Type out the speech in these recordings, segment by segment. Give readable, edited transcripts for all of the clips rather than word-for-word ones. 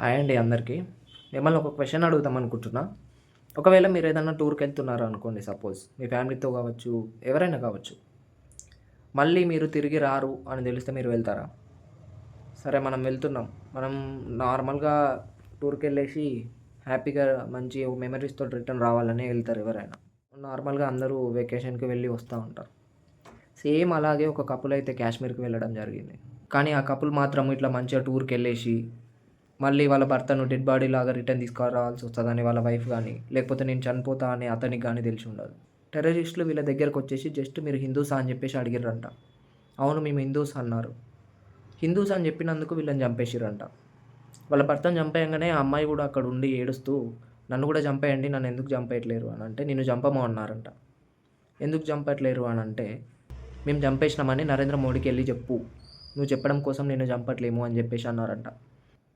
Hi అండి అందరికీ. మిమ్మల్ని ఒక క్వెషన్ అడుగుదాం అనుకుంటున్నా. ఒకవేళ మీరు ఏదైనా టూర్‌కెళ్తున్నారు అనుకోండి సపోజ్. మీ ఫ్యామిలీతో కావచ్చు, ఎవరైనా కావచ్చు. మళ్ళీ మీరు తిరిగి రారు అని తెలిస్తే మీరు వెళ్తారా? సరే మనం వెళ్తున్నాం. మనం నార్మల్‌గా టూర్‌కెళ్ళేసి హ్యాపీగా మంచి మెమరీస్‌తోటి రిటర్న్ రావాలనే ఎళ్తారు ఎవరైనా. నార్మల్‌గా అందరూ వెకేషన్‌కి వెళ్ళి వస్తా ఉంటారు. సేమ్ అలాగే ఒక కపుల్ అయితే కాశ్మీర్‌కి వెళ్ళడం జరిగింది. కానీ ఆ కపుల్ మాత్రం ఇట్లా మంచిగా టూర్‌కెళ్ళేసి మళ్ళీ వాళ్ళ భర్తను డెడ్ బాడీలాగా రిటర్న్ తీసుకురావాల్సొస్తదని వాళ్ళ వైఫ్ గాని, లేకపోతే నేను చనిపోతా అని అతనికి గాని తెలిసుండదు. టెర్రరిస్టులు వీళ్ళ దగ్గరకొచ్చేసి జస్ట్ మీరు హిందూసా అని జెప్పేసి అడిగిర్రంట. అవును మేము హిందూస్ అన్నారు. హిందూస్ అని జెప్పినందుకు వీళ్ళని చంపేసిర్రంట. వాళ్ళ భర్తను చంపేయంగానే ఆ అమ్మాయి గూడా అక్కడుండి ఏడుస్తూ నన్ను గూడా చంపేయండి. నన్నెందుకు చంపేయట్లేరు అనంటే నిన్ను చంపము అన్నారంట. ఎందుకు చంపట్లేరు అనంటే మేము చంపేసినామని నరేంద్ర మోడీకెళ్ళి జెప్పు. నువ్వు చెప్పడం కోసం నిన్ను చంపట్లేము అని జెప్పేసి అన్నారంట.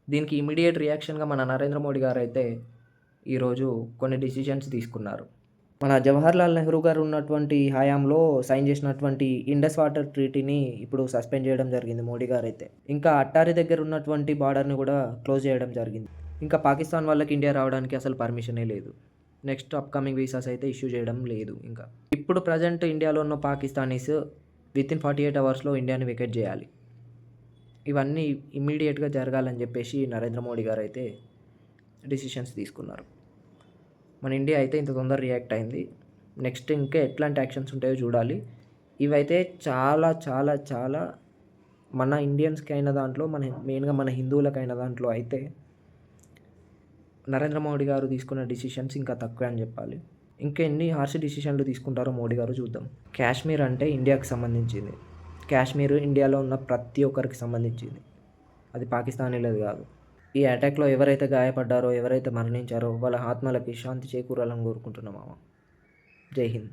దీనికి ఇమ్మీడియేట్ రియాక్షన్‌గా మన నరేంద్ర మోడీ గారైతే ఈరోజు కొన్ని డెసిషన్స్ తీసుకున్నారు. మన జవహర్‌లాల్ నెహ్రూ గారు ఉన్నటువంటి హయాంలో సైన్ చేసినటువంటి ఇండస్ వాటర్ ట్రీటీని ఇప్పుడు సస్పెండ్ చేయడం జరిగింది మోడీ గారైతే. ఇంకా అట్టారి దగ్గర ఉన్నటువంటి బార్డర్‌ని కూడా క్లోజ్ చేయడం జరిగింది. ఇంకా పాకిస్తాన్ వాళ్ళకి ఇండియా రావడానికి అసలు పర్మిషనే లేదు. నెక్స్ట్ అప్‌కమింగ్ వీసాస్ అయితే ఇష్యూ చేయడం లేదు ఇంకా. ఇప్పుడు ప్రెజెంట్ ఇండియాలో ఉన్న పాకిస్తానీస్ వితిన్ 48 అవర్స్‌లో ఇండియాని వెకేట్ చేయాలి. ఇవన్నీ ఇమ్మీడియేట్‌గా జరగాలని జెప్పేసి నరేంద్ర మోడీ గారైతే డెసిషన్స్ తీసుకున్నారు. మన ఇండియా అయితే ఇంత తొందర రియాక్ట్ అయింది. నెక్స్ట్ ఇంకా ఎట్లాంటి యాక్షన్స్ ఉంటాయో చూడాలి. ఇవైతే చాలా చాలా చాలా మన ఇండియన్స్‌కి అయిన దాంట్లో మెయిన్‌గా మన హిందువులకైన దాంట్లో అయితే నరేంద్ర మోడీ గారు తీసుకున్న డెసిషన్స్ ఇంకా తక్కువే అని జెప్పాలి. ఇంకా ఎన్ని హార్ష్ డెసిషన్‌లు తీసుకుంటారో మోడీ గారు చూద్దాం. కాశ్మీర్ అంటే ఇండియాకి సంబంధించింది. కాశ్మీర్ ఇండియాలో ఉన్న ప్రతి ఒక్కరికి సంబంధించింది. అది పాకిస్తానీలది గాదు. ఈ అటాక్‌లో ఎవరైతే గాయపడ్డారో, ఎవరైతే మరణించారో వాళ్ళ ఆత్మలకి శాంతి చేకూరాలని కోరుకుంటున్నాం మామ. జై హింద్.